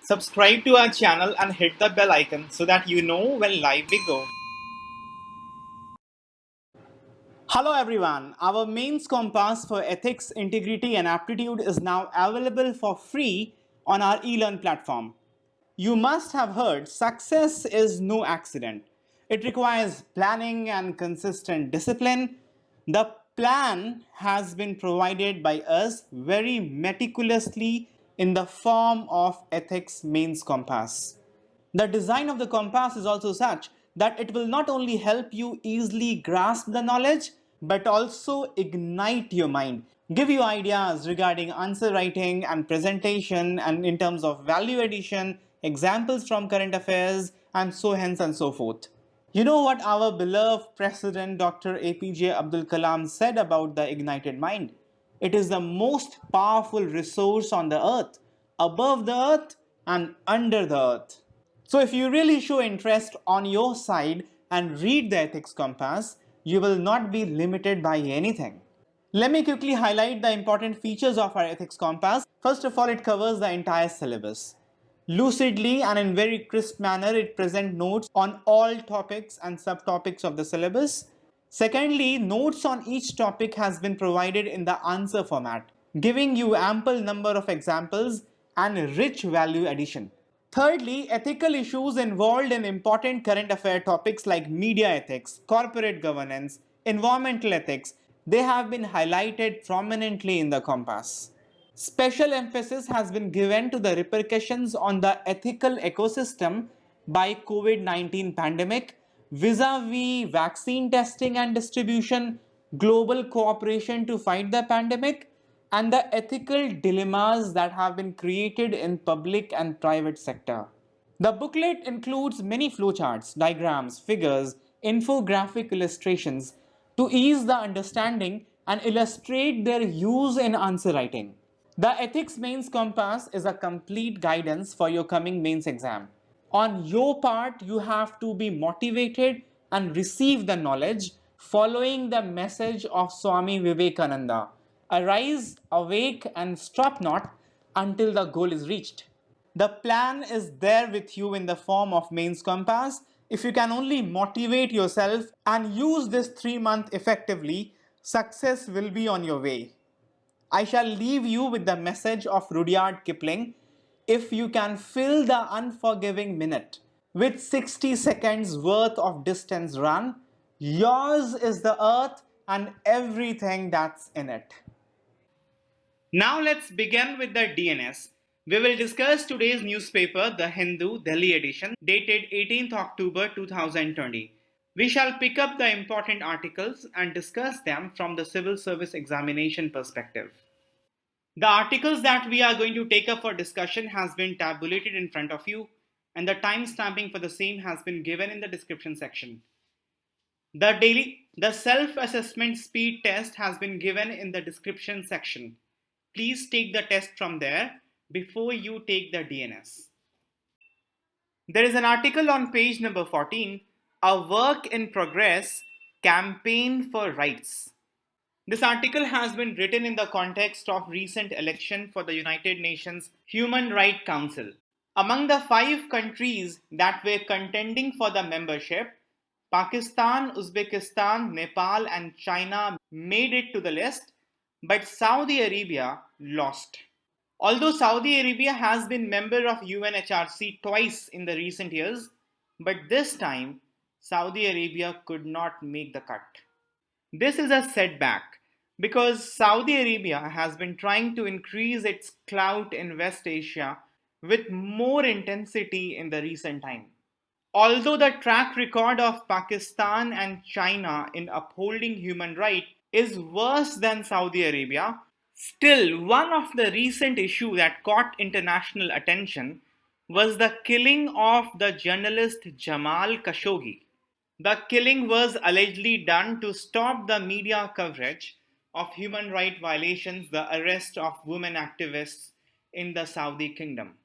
Subscribe to our channel and hit the bell icon so that you know when live we go. Hello everyone, our mains compass for ethics, integrity and aptitude is now available for free on our eLearn platform. You must have heard success is no accident. It requires planning and consistent discipline. The plan has been provided by us very meticulously in the form of ethics mains compass. The design of the compass is also such that it will not only help you easily grasp the knowledge but also ignite your mind, give you ideas regarding answer writing and presentation, and in terms of value addition, examples from current affairs, and so hence and so forth. You know what our beloved President Dr. APJ Abdul Kalam said about the ignited mind? It is the most powerful resource on the earth, above the earth and under the earth. So, if you really show interest on your side and read the ethics compass, you will not be limited by anything. Let me quickly highlight the important features of our ethics compass. First of all, it covers the entire syllabus. Lucidly and in very crisp manner, it presents notes on all topics and subtopics of the syllabus. Secondly, notes on each topic has been provided in the answer format, giving you ample number of examples and rich value addition. Thirdly, ethical issues involved in important current affair topics like media ethics, corporate governance, environmental ethics, they have been highlighted prominently in the compass. Special emphasis has been given to the repercussions on the ethical ecosystem by COVID-19 pandemic, vis-a-vis vaccine testing and distribution, global cooperation to fight the pandemic, and the ethical dilemmas that have been created in public and private sector. The booklet includes many flowcharts, diagrams, figures, infographic illustrations to ease the understanding and illustrate their use in answer writing. The Ethics Mains Compass is a complete guidance for your coming mains exam. On your part, you have to be motivated and receive the knowledge following the message of Swami Vivekananda. Arise, awake, and stop not until the goal is reached. The plan is there with you in the form of mains compass. If you can only motivate yourself and use this 3 month effectively, success will be on your way. I shall leave you with the message of Rudyard Kipling. If you can fill the unforgiving minute with 60 seconds worth of distance run, yours is the earth and everything that's in it. Now let's begin with the DNS. We will discuss today's newspaper, The Hindu, Delhi edition, dated 18th October 2020. We shall pick up the important articles and discuss them from the civil service examination perspective. The articles that we are going to take up for discussion has been tabulated in front of you, and the time stamping for the same has been given in the description section. The self-assessment speed test has been given in the description section. Please take the test from there before you take the DNS. There is an article on page number 14, A Work in Progress, Campaign for Rights. This article has been written in the context of recent election for the United Nations Human Rights Council. Among the 5 countries that were contending for the membership, Pakistan, Uzbekistan, Nepal and China made it to the list, but Saudi Arabia lost. Although Saudi Arabia has been member of UNHRC twice in the recent years, but this time Saudi Arabia could not make the cut. This is a setback because Saudi Arabia has been trying to increase its clout in West Asia with more intensity in the recent time. Although the track record of Pakistan and China in upholding human rights is worse than Saudi Arabia, still one of the recent issues that caught international attention was the killing of the journalist Jamal Khashoggi. The killing was allegedly done to stop the media coverage of human rights violations, the arrest of women activists in the Saudi kingdom.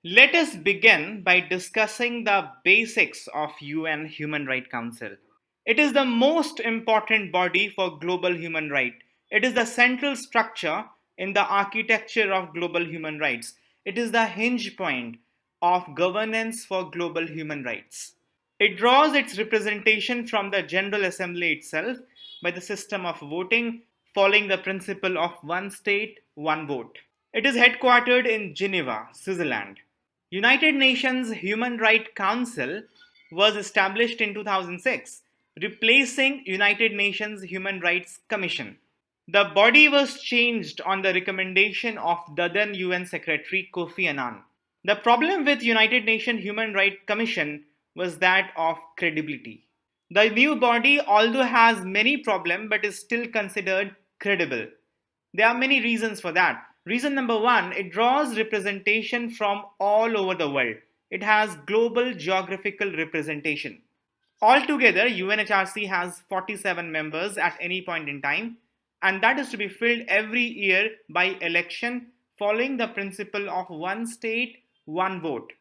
Let us begin by discussing the basics of UN Human Rights Council. It is the most important body for global human rights. It is the central structure in the architecture of global human rights. It is the hinge point of governance for global human rights. It draws its representation from the General Assembly itself by the system of voting, following the principle of one state, one vote. It is headquartered in Geneva, Switzerland. United Nations Human Rights Council was established in 2006, replacing United Nations Human Rights Commission. The body was changed on the recommendation of the then UN Secretary Kofi Annan. The problem with United Nations Human Rights Commission was that of credibility. The new body, although has many problems, but is still considered credible. There are many reasons for that. Reason number one, it draws representation from all over the world. It has global geographical representation. Altogether, UNHRC has 47 members at any point in time, and that is to be filled every year by election following the principle of one state, one vote.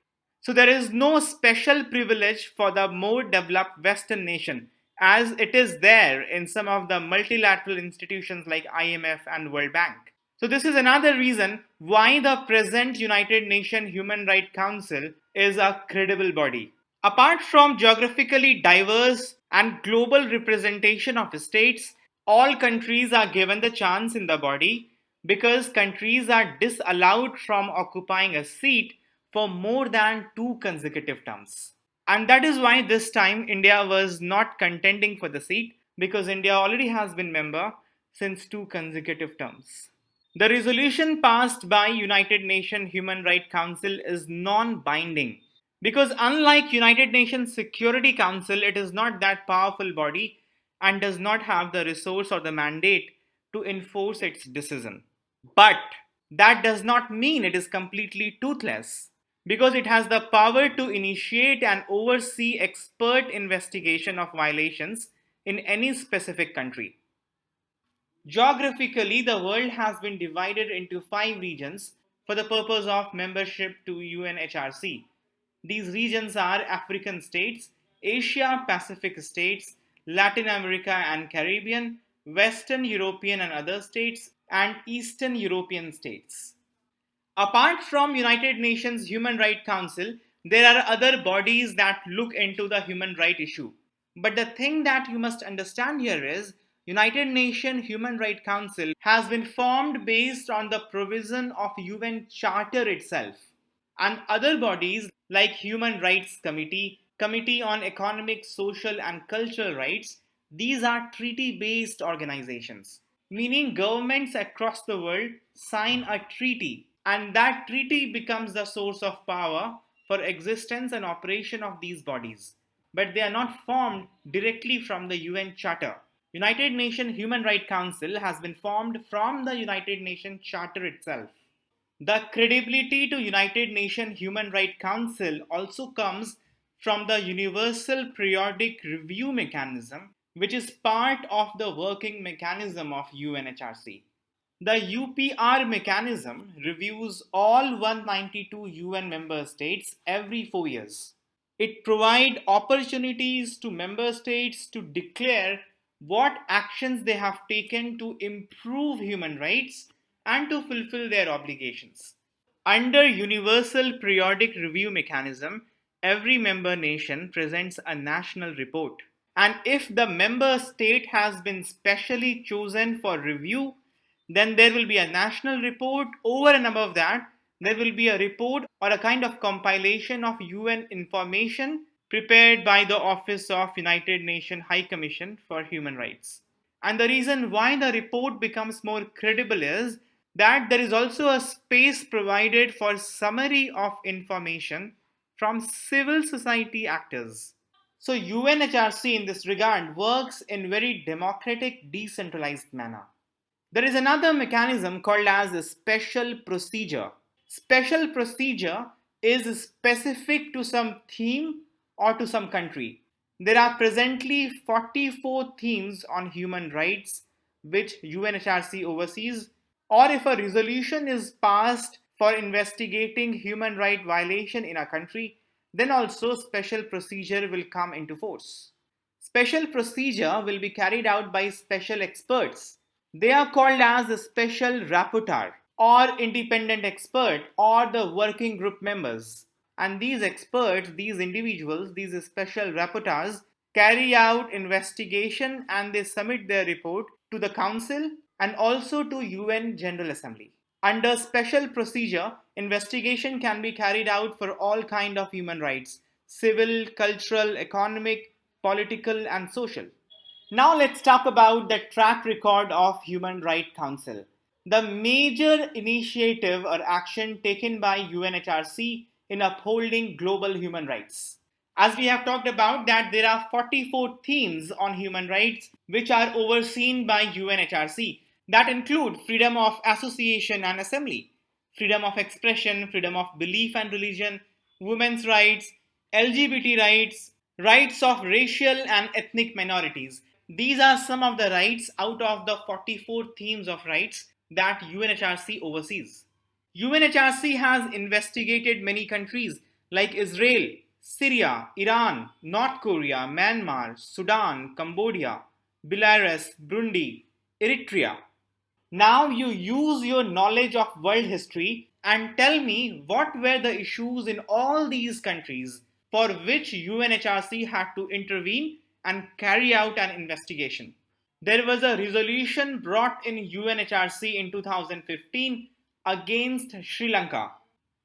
So there is no special privilege for the more developed Western nation, as it is there in some of the multilateral institutions like IMF and World Bank. So this is another reason why the present United Nations Human Rights Council is a credible body. Apart from geographically diverse and global representation of states, all countries are given the chance in the body because countries are disallowed from occupying a seat for more than two consecutive terms. And that is why this time India was not contending for the seat because India already has been member since two consecutive terms. The resolution passed by United Nations Human Rights Council is non-binding because unlike United Nations Security Council, it is not that powerful body and does not have the resource or the mandate to enforce its decision. But that does not mean it is completely toothless because it has the power to initiate and oversee expert investigation of violations in any specific country. Geographically, the world has been divided into 5 regions for the purpose of membership to UNHRC. These regions are African states, Asia Pacific states, Latin America and Caribbean, Western European and other states, and Eastern European states. Apart from United Nations Human Rights Council, there are other bodies that look into the human right issue. But the thing that you must understand here is United Nations Human Rights Council has been formed based on the provision of UN Charter itself. And other bodies like Human Rights Committee, Committee on Economic, Social and Cultural Rights, these are treaty-based organizations, meaning governments across the world sign a treaty and that treaty becomes the source of power for existence and operation of these bodies. But they are not formed directly from the UN Charter. United Nations Human Rights Council has been formed from the United Nations Charter itself. The credibility to United Nations Human Rights Council also comes from the Universal Periodic Review Mechanism, which is part of the working mechanism of UNHRC. The UPR mechanism reviews all 192 UN member states every 4 years. It provides opportunities to member states to declare what actions they have taken to improve human rights and to fulfill their obligations. Under Universal Periodic Review Mechanism, every member nation presents a national report. And if the member state has been specially chosen for review, then there will be a national report. Over and above that, there will be a report or a kind of compilation of UN information prepared by the Office of United Nations High Commission for Human Rights. And the reason why the report becomes more credible is that there is also a space provided for summary of information from civil society actors. So UNHRC in this regard works in very democratic, decentralized manner. There is another mechanism called as a special procedure. Special procedure is specific to some theme or to some country. There are presently 44 themes on human rights which UNHRC oversees, or if a resolution is passed for investigating human right violation in a country, then also special procedure will come into force. Special procedure will be carried out by special experts. They are called as a special rapporteur. or independent expert or the working group members. And these experts, these individuals, these special rapporteurs carry out investigation and they submit their report to the council and also to UN General Assembly. Under special procedure, investigation can be carried out for all kind of human rights, civil, cultural, economic, political and social. Now let's talk about the track record of Human Rights Council. The major initiative or action taken by UNHRC in upholding global human rights. As we have talked about that there are 44 themes on human rights which are overseen by UNHRC that include freedom of association and assembly, freedom of expression, freedom of belief and religion, women's rights, LGBT rights, rights of racial and ethnic minorities. These are some of the rights out of the 44 themes of rights that UNHRC oversees. UNHRC has investigated many countries like Israel, Syria, Iran, North Korea, Myanmar, Sudan, Cambodia, Belarus, Burundi, Eritrea. Now you use your knowledge of world history and tell me what were the issues in all these countries for which UNHRC had to intervene and carry out an investigation. There was a resolution brought in UNHRC in 2015 against Sri Lanka,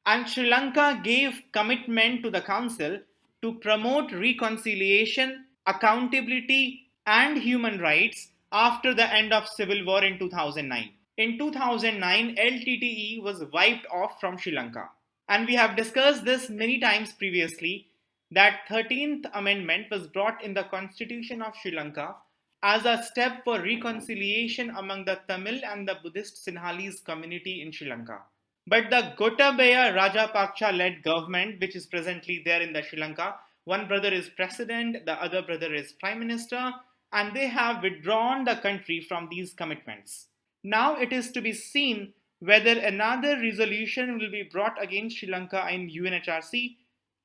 and Sri Lanka gave commitment to the Council to promote reconciliation, accountability, and human rights after the end of civil war in 2009. In 2009, LTTE was wiped off from Sri Lanka. And we have discussed this many times previously that 13th Amendment was brought in the Constitution of Sri Lanka as a step for reconciliation among the Tamil and the Buddhist Sinhalese community in Sri Lanka. But the Gotabaya Rajapaksa led government, which is presently there in the Sri Lanka, one brother is president, the other brother is prime minister, and they have withdrawn the country from these commitments. Now it is to be seen whether another resolution will be brought against Sri Lanka in UNHRC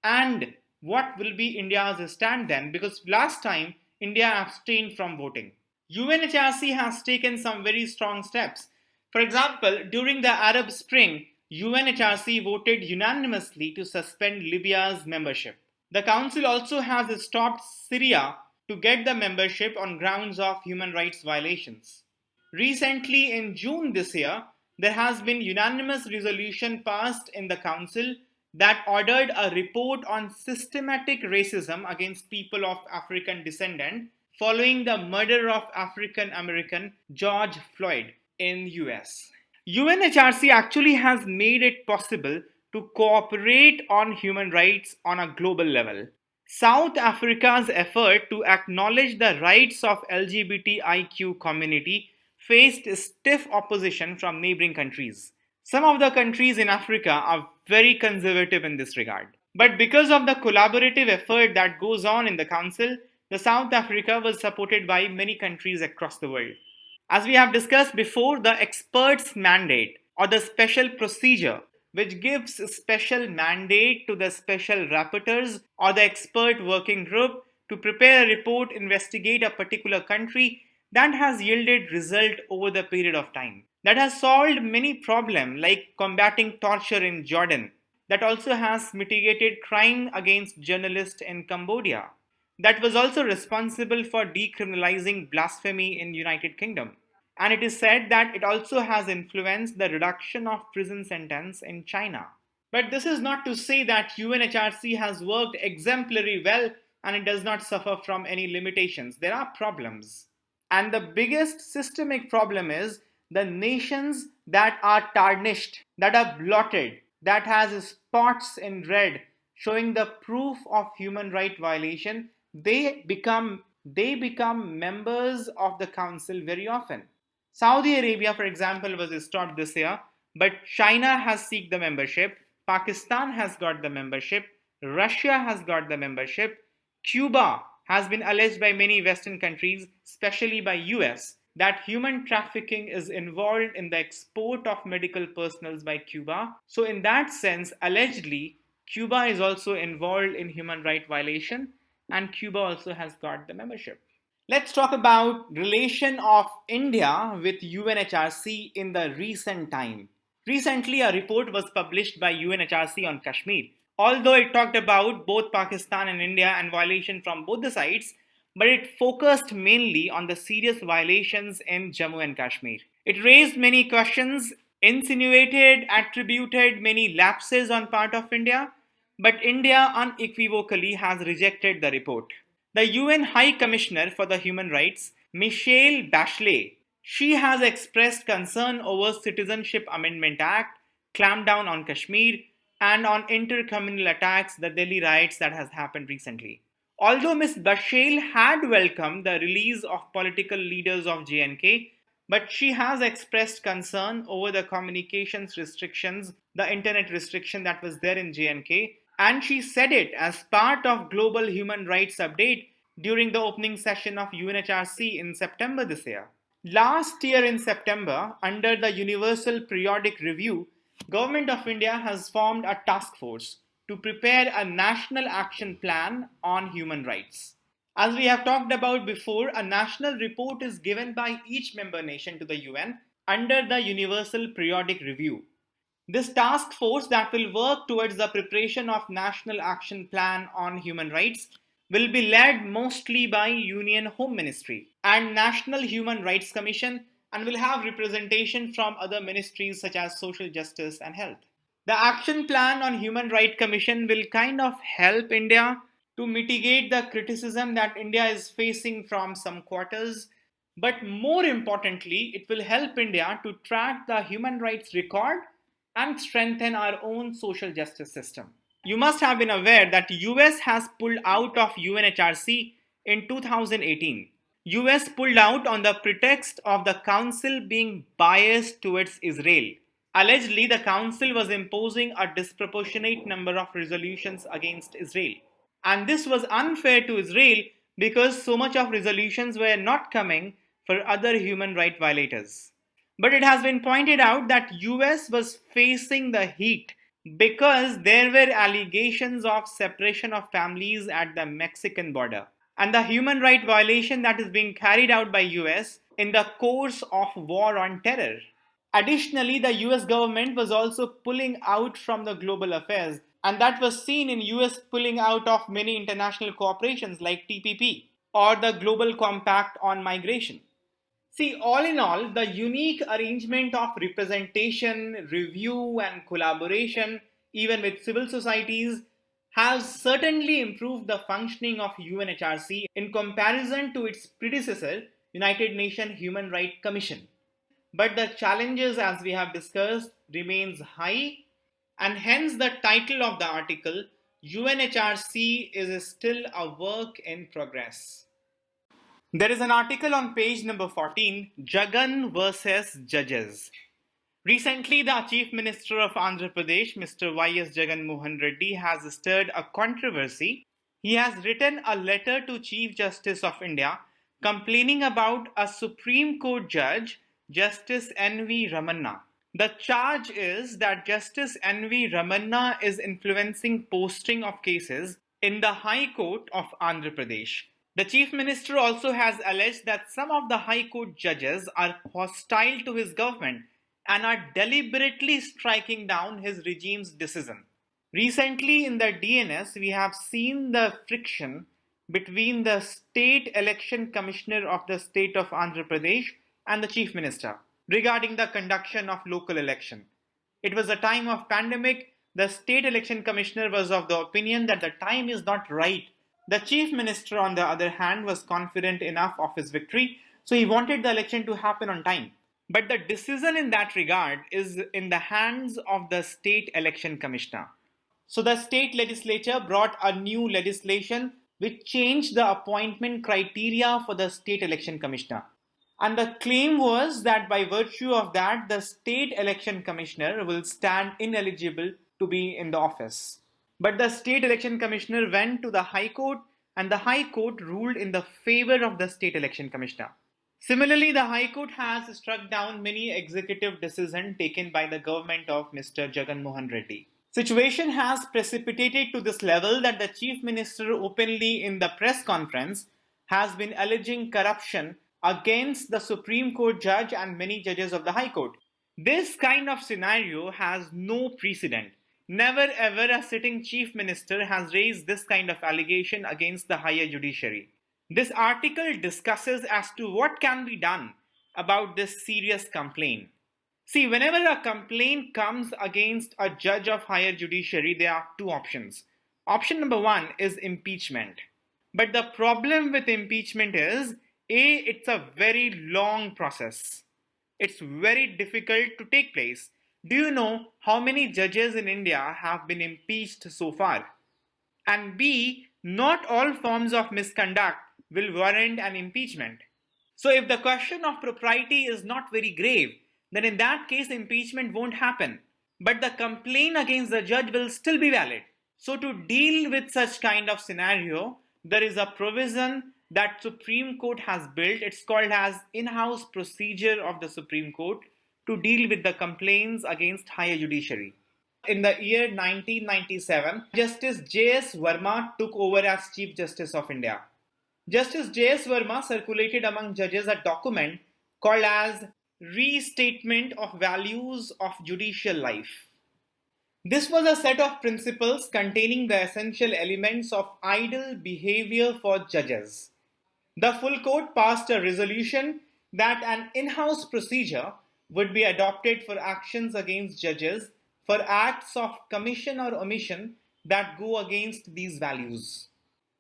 and what will be India's stand then, because last time India abstained from voting. UNHRC has taken some very strong steps. For example, during the Arab Spring, UNHRC voted unanimously to suspend Libya's membership. The Council also has stopped Syria to get the membership on grounds of human rights violations. Recently, in June this year, there has been unanimous resolution passed in the Council that ordered a report on systematic racism against people of African descent following the murder of African American George Floyd in US. UNHRC actually has made it possible to cooperate on human rights on a global level. South Africa's effort to acknowledge the rights of LGBTIQ community faced stiff opposition from neighboring countries. Some of the countries in Africa are very conservative in this regard. But because of the collaborative effort that goes on in the Council, the South Africa was supported by many countries across the world. As we have discussed before, the expert's mandate or the special procedure which gives special mandate to the special rapporteurs or the expert working group to prepare a report, investigate a particular country, that has yielded result over the period of time. That has solved many problems like combating torture in Jordan. That also has mitigated crime against journalists in Cambodia. That was also responsible for decriminalizing blasphemy in United Kingdom. And it is said that it also has influenced the reduction of prison sentence in China. But this is not to say that UNHRC has worked exemplary well and it does not suffer from any limitations. There are problems. And the biggest systemic problem is the nations that are tarnished, that are blotted, that has spots in red showing the proof of human right violation, they become members of the council very often. Saudi Arabia, for example, was stopped this year, but China has sought the membership, Pakistan has got the membership, Russia has got the membership, Cuba has been alleged by many Western countries, especially by US, that human trafficking is involved in the export of medical personnel by Cuba. So in that sense, allegedly, Cuba is also involved in human rights violation and Cuba also has got the membership. Let's talk about relation of India with UNHRC in the recent time. Recently, a report was published by UNHRC on Kashmir. Although it talked about both Pakistan and India and violation from both the sides, but it focused mainly on the serious violations in Jammu and Kashmir. It raised many questions, insinuated, attributed many lapses on part of India, but India unequivocally has rejected the report. The UN High Commissioner for the Human Rights, Michelle Bachelet, she has expressed concern over Citizenship Amendment Act, clampdown on Kashmir, and on inter-communal attacks, the Delhi riots that has happened recently. Although Ms. Bachelet had welcomed the release of political leaders of J&K, but she has expressed concern over the communications restrictions, the internet restriction that was there in J&K, and she said it as part of Global Human Rights Update during the opening session of UNHRC in September this year. Last year in September, under the Universal Periodic Review, Government of India has formed a task force to prepare a national action plan on human rights. As we have talked about before, a national report is given by each member nation to the UN under the Universal Periodic Review. This task force that will work towards the preparation of National Action Plan on Human Rights will be led mostly by Union Home Ministry and National Human Rights Commission, and will have representation from other ministries such as Social Justice and Health. The Action Plan on Human Rights Commission will kind of help India to mitigate the criticism that India is facing from some quarters, but more importantly, it will help India to track the human rights record and strengthen our own social justice system. You must have been aware that US has pulled out of UNHRC in 2018. US pulled out on the pretext of the council being biased towards Israel. Allegedly, the council was imposing a disproportionate number of resolutions against Israel. And this was unfair to Israel because so much of resolutions were not coming for other human rights violators. But it has been pointed out that US was facing the heat because there were allegations of separation of families at the Mexican border and the human rights violation that is being carried out by US in the course of war on terror. Additionally, the US government was also pulling out from the global affairs, and that was seen in US pulling out of many international cooperations like TPP or the Global Compact on Migration. See, all in all, the unique arrangement of representation, review, and collaboration, even with civil societies, has certainly improved the functioning of UNHRC in comparison to its predecessor, United Nations Human Rights Commission. But the challenges, as we have discussed, remains high, and hence the title of the article, UNHRC is still a work in progress. There is an article on page number 14, Jagan versus Judges. Recently, the Chief Minister of Andhra Pradesh, Mr. Y.S. Jagan Mohan Reddy, has stirred a controversy. He has written a letter to Chief Justice of India complaining about a Supreme Court judge, Justice N.V. Ramanna. The charge is that Justice N.V. Ramanna is influencing posting of cases in the High Court of Andhra Pradesh. The Chief Minister also has alleged that some of the High Court judges are hostile to his government and are deliberately striking down his regime's decision. Recently in the DNS, we have seen the friction between the State Election Commissioner of the state of Andhra Pradesh and the Chief Minister regarding the conduction of local election. It was a time of pandemic. The State Election Commissioner was of the opinion that the time is not right. The Chief Minister, on the other hand, was confident enough of his victory, so he wanted the election to happen on time. But the decision in that regard is in the hands of the State Election Commissioner. So the state legislature brought a new legislation which changed the appointment criteria for the State Election Commissioner. And the claim was that by virtue of that, the State Election Commissioner will stand ineligible to be in the office. But the State Election Commissioner went to the High Court, and the High Court ruled in the favor of the State Election Commissioner. Similarly, the High Court has struck down many executive decisions taken by the government of Mr. Jagan Mohan Reddy. Situation has precipitated to this level that the Chief Minister openly in the press conference has been alleging corruption against the Supreme Court judge and many judges of the High Court. This kind of scenario has no precedent. Never ever a sitting chief minister has raised this kind of allegation against the higher judiciary. This article discusses as to what can be done about this serious complaint. See, whenever a complaint comes against a judge of higher judiciary, there are two options. Option number one is impeachment. But the problem with impeachment is, A, it's a very long process. It's very difficult to take place. Do you know how many judges in India have been impeached so far? And B, not all forms of misconduct will warrant an impeachment. So if the question of propriety is not very grave, then in that case impeachment won't happen. But the complaint against the judge will still be valid. So to deal with such kind of scenario, there is a provision that Supreme Court has built. It's called as in-house procedure of the Supreme Court to deal with the complaints against higher judiciary. In the year 1997, Justice J.S. Verma took over as Chief Justice of India. Justice J.S. Verma circulated among judges a document called as Restatement of Values of Judicial Life. This was a set of principles containing the essential elements of ideal behavior for judges. The full court passed a resolution that an in-house procedure would be adopted for actions against judges for acts of commission or omission that go against these values.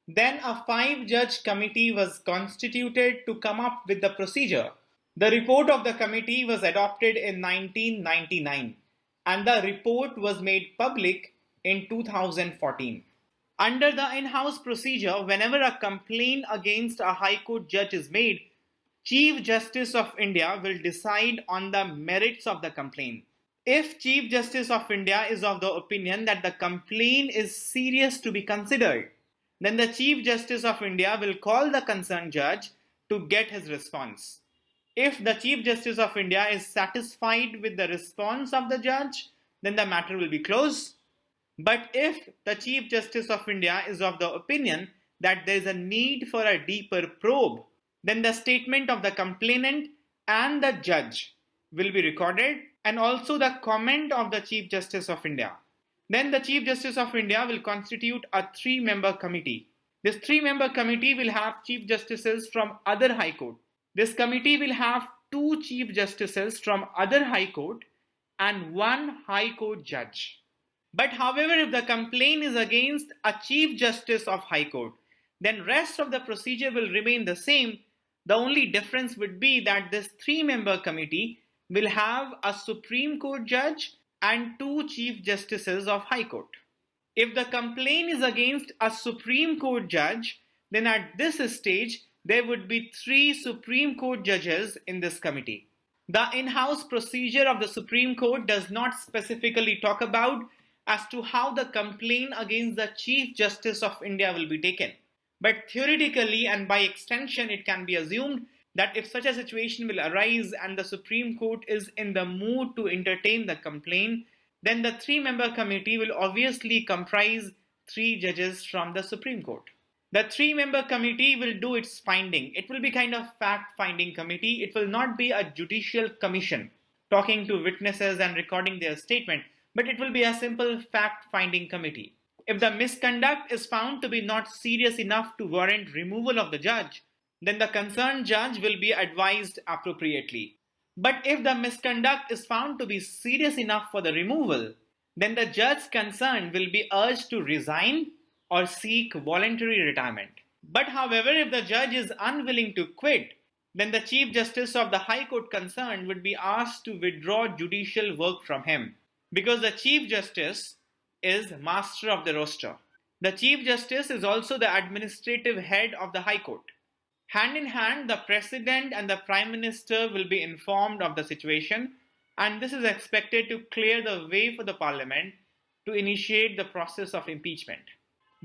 Then a 5-judge committee was constituted to come up with the procedure. The report of the committee was adopted in 1999 and the report was made public in 2014. Under the in-house procedure, whenever a complaint against a High Court judge is made, Chief Justice of India will decide on the merits of the complaint. If Chief Justice of India is of the opinion that the complaint is serious to be considered, then the Chief Justice of India will call the concerned judge to get his response. If the Chief Justice of India is satisfied with the response of the judge, then the matter will be closed. But if the Chief Justice of India is of the opinion that there is a need for a deeper probe, then the statement of the complainant and the judge will be recorded and also the comment of the Chief Justice of India. Then the Chief Justice of India will constitute a 3-member committee. This 3-member committee will have Chief Justices from other High Court. This committee will have 2 Chief Justices from other High Court and 1 High Court judge. But however, if the complaint is against a Chief Justice of High Court, then rest of the procedure will remain the same. The only difference would be that this 3-member committee will have a Supreme Court judge and 2 Chief Justices of High Court. If the complaint is against a Supreme Court judge, then at this stage, there would be 3 Supreme Court judges in this committee. The in-house procedure of the Supreme Court does not specifically talk about as to how the complaint against the Chief Justice of India will be taken. But theoretically and by extension, it can be assumed that if such a situation will arise and the Supreme Court is in the mood to entertain the complaint, then the 3-member committee will obviously comprise 3 judges from the Supreme Court. The 3-member committee will do its finding. It will be kind of fact-finding committee. It will not be a judicial commission talking to witnesses and recording their statement, but it will be a simple fact-finding committee. If the misconduct is found to be not serious enough to warrant removal of the judge, then the concerned judge will be advised appropriately. But if the misconduct is found to be serious enough for the removal, then the judge concerned will be urged to resign or seek voluntary retirement. But however, if the judge is unwilling to quit, then the Chief Justice of the High Court concerned would be asked to withdraw judicial work from him, because the Chief Justice is master of the roster. The Chief Justice is also the administrative head of the High Court. Hand in hand, the President and the Prime Minister will be informed of the situation, and this is expected to clear the way for the Parliament to initiate the process of impeachment.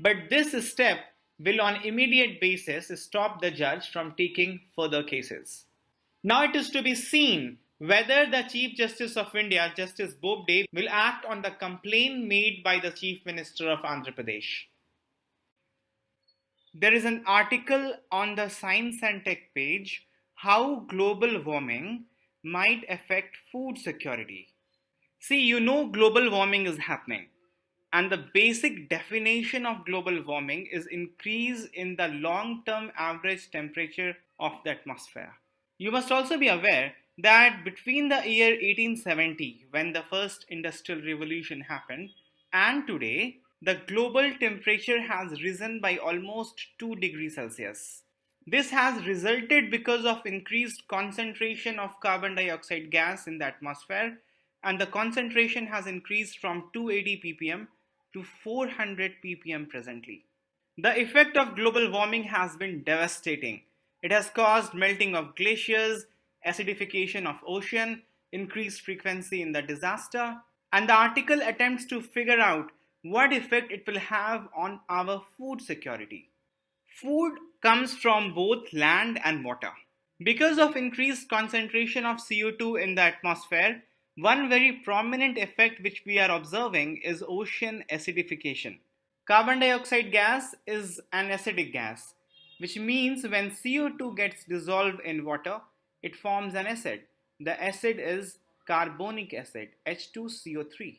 But this step will on immediate basis stop the judge from taking further cases. Now it is to be seen whether the Chief Justice of India, Justice Bobde, will act on the complaint made by the Chief Minister of Andhra Pradesh. There is an article on the Science and Tech page, How Global Warming might affect food security. See, global warming is happening. And the basic definition of global warming is increase in the long-term average temperature of the atmosphere. You must also be aware that between the year 1870, when the first industrial revolution happened, and today, the global temperature has risen by almost 2 degrees Celsius. This has resulted because of increased concentration of carbon dioxide gas in the atmosphere, and the concentration has increased from 280 ppm to 400 ppm presently. The effect of global warming has been devastating. It has caused melting of glaciers, acidification of ocean, increased frequency in the disaster, and the article attempts to figure out what effect it will have on our food security. Food comes from both land and water. Because of increased concentration of CO2 in the atmosphere, one very prominent effect which we are observing is ocean acidification. Carbon dioxide gas is an acidic gas, which means when CO2 gets dissolved in water, it forms an acid. The acid is carbonic acid, H2CO3.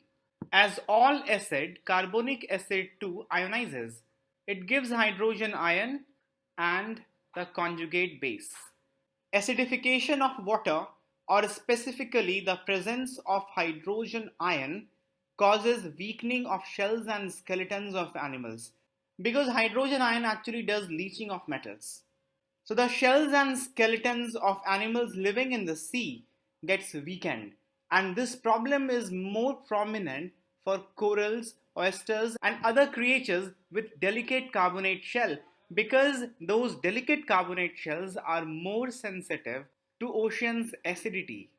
As all acid, carbonic acid too ionizes. It gives hydrogen ion and the conjugate base. Acidification of water, or specifically the presence of hydrogen ion, causes weakening of shells and skeletons of animals, because hydrogen ion actually does leaching of metals. So the shells and skeletons of animals living in the sea gets weakened, and this problem is more prominent for corals, oysters and other creatures with delicate carbonate shell, because those delicate carbonate shells are more sensitive to ocean's acidity.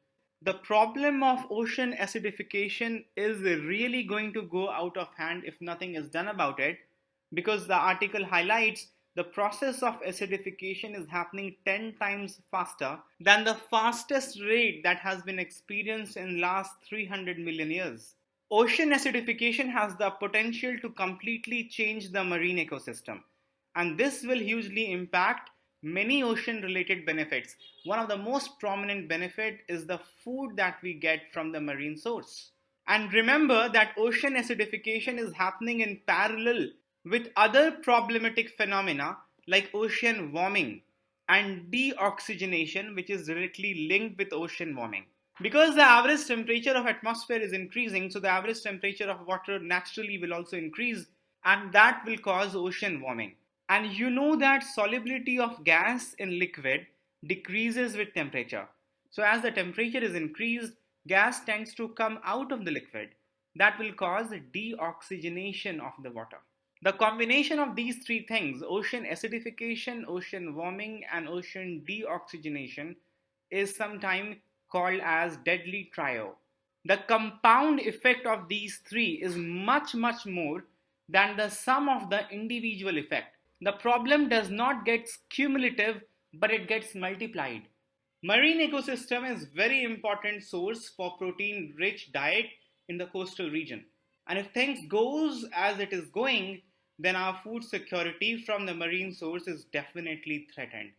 The problem of ocean acidification is really going to go out of hand if nothing is done about it, because the article highlights the process of acidification is happening 10 times faster than the fastest rate that has been experienced in last 300 million years. Ocean acidification has the potential to completely change the marine ecosystem, and this will hugely impact many ocean related benefits. One of the most prominent benefit is the food that we get from the marine source. And remember that ocean acidification is happening in parallel with other problematic phenomena like ocean warming and deoxygenation, which is directly linked with ocean warming. Because the average temperature of atmosphere is increasing, so the average temperature of water naturally will also increase, and that will cause ocean warming. And you know that solubility of gas in liquid decreases with temperature. So as the temperature is increased, gas tends to come out of the liquid. That will cause deoxygenation of the water. The combination of these three things, ocean acidification, ocean warming and ocean deoxygenation, is sometimes called as deadly trio. The compound effect of these three is much more than the sum of the individual effect. The problem does not get cumulative, but it gets multiplied. Marine ecosystem is very important source for protein rich diet in the coastal region. And if things goes as it is going, then our food security from the marine source is definitely threatened.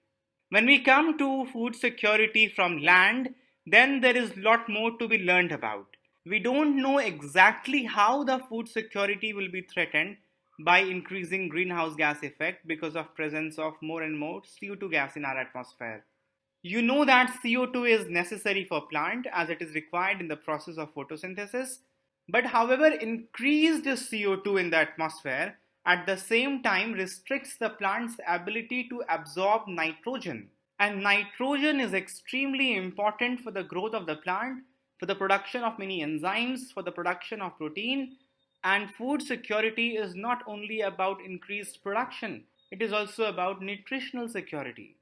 When we come to food security from land, then there is a lot more to be learned about. We don't know exactly how the food security will be threatened by increasing greenhouse gas effect because of presence of more and more CO2 gas in our atmosphere. You know that CO2 is necessary for plant as it is required in the process of photosynthesis. But however, increased CO2 in the atmosphere at the same time restricts the plant's ability to absorb nitrogen. And nitrogen is extremely important for the growth of the plant, for the production of many enzymes, for the production of protein. And food security is not only about increased production, it is also about nutritional security.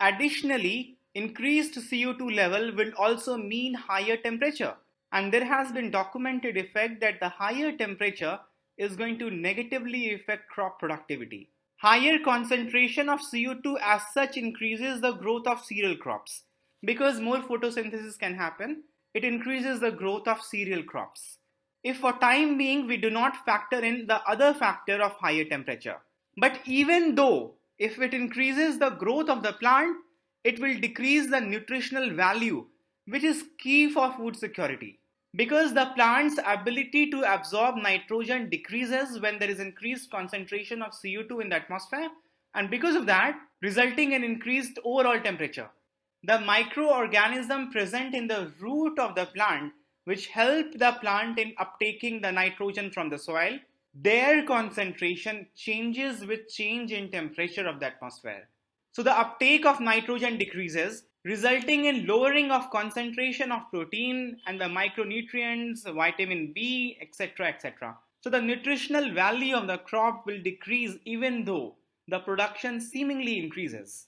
Additionally, increased CO2 level will also mean higher temperature. And there has been documented effect that the higher temperature is going to negatively affect crop productivity. Higher concentration of CO2 as such increases the growth of cereal crops. Because more photosynthesis can happen, it increases the growth of cereal crops. If for time being we do not factor in the other factor of higher temperature. But even though if it increases the growth of the plant, it will decrease the nutritional value which is key for food security. Because the plant's ability to absorb nitrogen decreases when there is increased concentration of CO2 in the atmosphere, and because of that, resulting in increased overall temperature. The microorganism present in the root of the plant, which help the plant in uptaking the nitrogen from the soil, their concentration changes with change in temperature of the atmosphere. So the uptake of nitrogen decreases, resulting in lowering of concentration of protein and the micronutrients, vitamin B, etc. etc. So the nutritional value of the crop will decrease even though the production seemingly increases.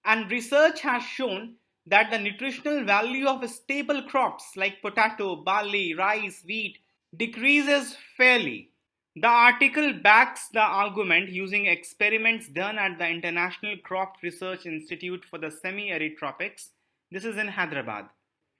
And research has shown that the nutritional value of staple crops like potato, barley, rice, wheat decreases fairly. The article backs the argument using experiments done at the International Crop Research Institute for the Semi-Arid Tropics. This is in Hyderabad.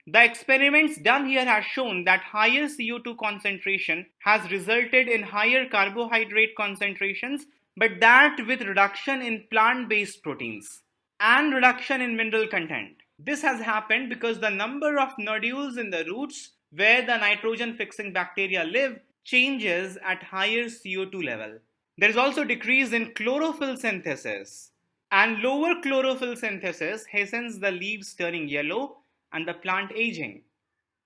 The experiments done here have shown that higher CO2 concentration has resulted in higher carbohydrate concentrations, but that with reduction in plant-based proteins and reduction in mineral content. This has happened because the number of nodules in the roots where the nitrogen-fixing bacteria live changes at higher CO2 level. There is also decrease in chlorophyll synthesis, and lower chlorophyll synthesis hastens the leaves turning yellow and the plant aging.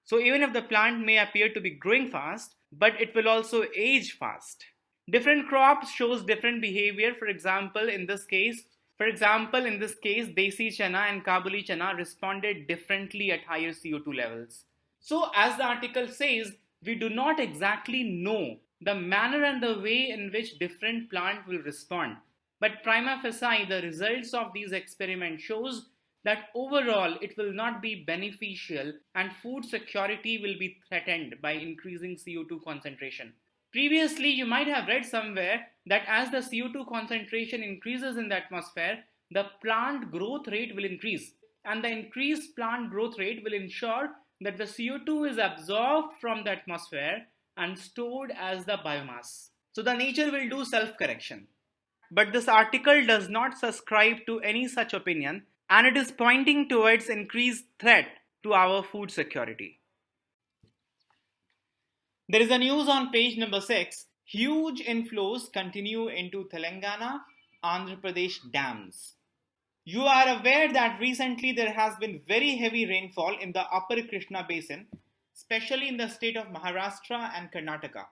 So even if the plant may appear to be growing fast, but it will also age fast. Different crops shows different behavior. For example, in this case, Desi Chana and Kabuli Chana responded differently at higher CO2 levels. So as the article says, we do not exactly know the manner and the way in which different plants will respond. But prima facie, the results of these experiments shows that overall it will not be beneficial and food security will be threatened by increasing CO2 concentration. Previously, you might have read somewhere that as the CO2 concentration increases in the atmosphere, the plant growth rate will increase. And the increased plant growth rate will ensure that the CO2 is absorbed from the atmosphere and stored as the biomass. So the nature will do self-correction. But this article does not subscribe to any such opinion, and it is pointing towards increased threat to our food security. There is a news on page number 6. Huge inflows continue into Telangana, Andhra Pradesh dams. You are aware that recently there has been very heavy rainfall in the upper Krishna basin, especially in the state of Maharashtra and Karnataka.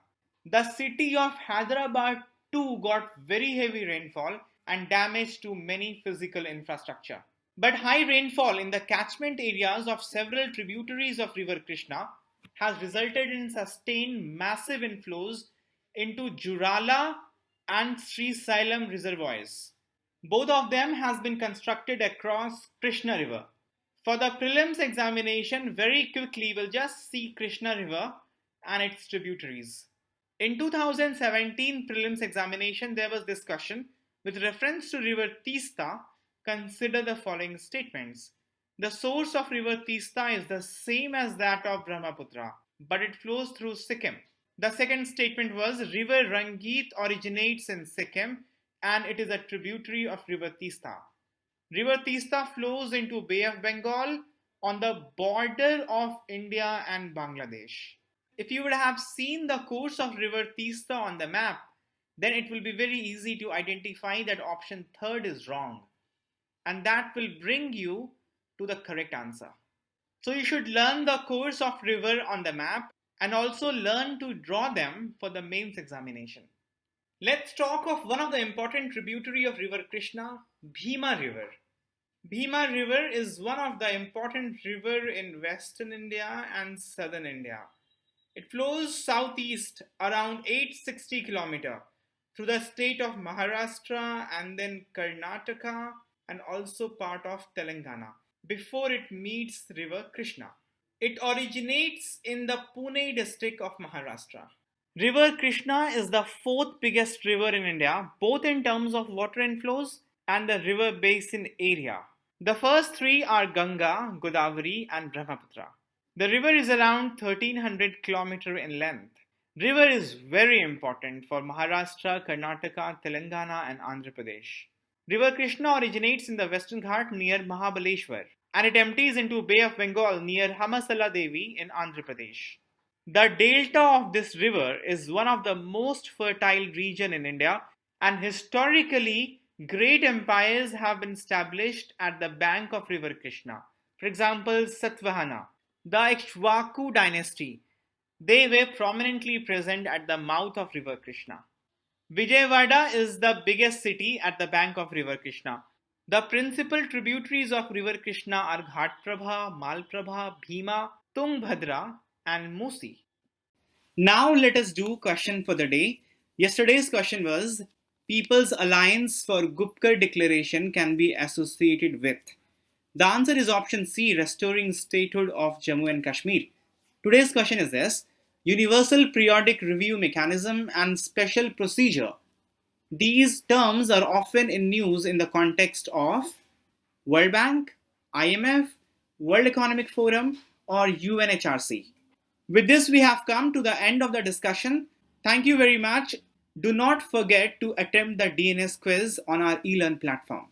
The city of Hyderabad too got very heavy rainfall and damage to many physical infrastructure. But high rainfall in the catchment areas of several tributaries of River Krishna has resulted in sustained massive inflows into Jurala and Srisailam reservoirs. Both of them has been constructed across Krishna River. For the prelims examination, very quickly we'll just see Krishna River and its tributaries. In 2017 prelims examination, there was discussion with reference to River Teesta. Consider the following statements. The source of River Teesta is the same as that of Brahmaputra, but it flows through Sikkim. The second statement was River Rangeet originates in Sikkim and it is a tributary of River Teesta. River Teesta flows into Bay of Bengal on the border of India and Bangladesh. If you would have seen the course of River Teesta on the map, then it will be very easy to identify that option 3rd is wrong. And that will bring you to the correct answer. So you should learn the course of river on the map and also learn to draw them for the mains examination. Let's talk of one of the important tributary of River Krishna, Bhima River. Bhima River is one of the important river in Western India and Southern India. It flows southeast around 860 km through the state of Maharashtra and then Karnataka and also part of Telangana before it meets River Krishna. It originates in the Pune district of Maharashtra. River Krishna is the 4th biggest river in India, both in terms of water inflows and the river basin area. The first 3 are Ganga, Godavari and Brahmaputra. The river is around 1300 km in length. River is very important for Maharashtra, Karnataka, Telangana and Andhra Pradesh. River Krishna originates in the Western Ghat near Mahabaleshwar. and it empties into Bay of Bengal near Hamasala Devi in Andhra Pradesh. The delta of this river is one of the most fertile region in India, and historically great empires have been established at the bank of river Krishna. For example, Satavahana, the Ikshvaku dynasty, they were prominently present at the mouth of river Krishna. Vijayawada is the biggest city at the bank of river Krishna. The principal tributaries of river Krishna are Ghatprabha, Malprabha, Bhima, Tungbhadra and Musi. Now let us do question for the day. Yesterday's question was People's Alliance for Gupkar Declaration can be associated with. The answer is option C, restoring statehood of Jammu and Kashmir. Today's question is this: Universal Periodic Review Mechanism and Special Procedure. These terms are often in news in the context of World Bank, IMF, World Economic Forum, or UNHRC. With this, we have come to the end of the discussion. Thank you very much. Do not forget to attempt the DNS quiz on our eLearn platform.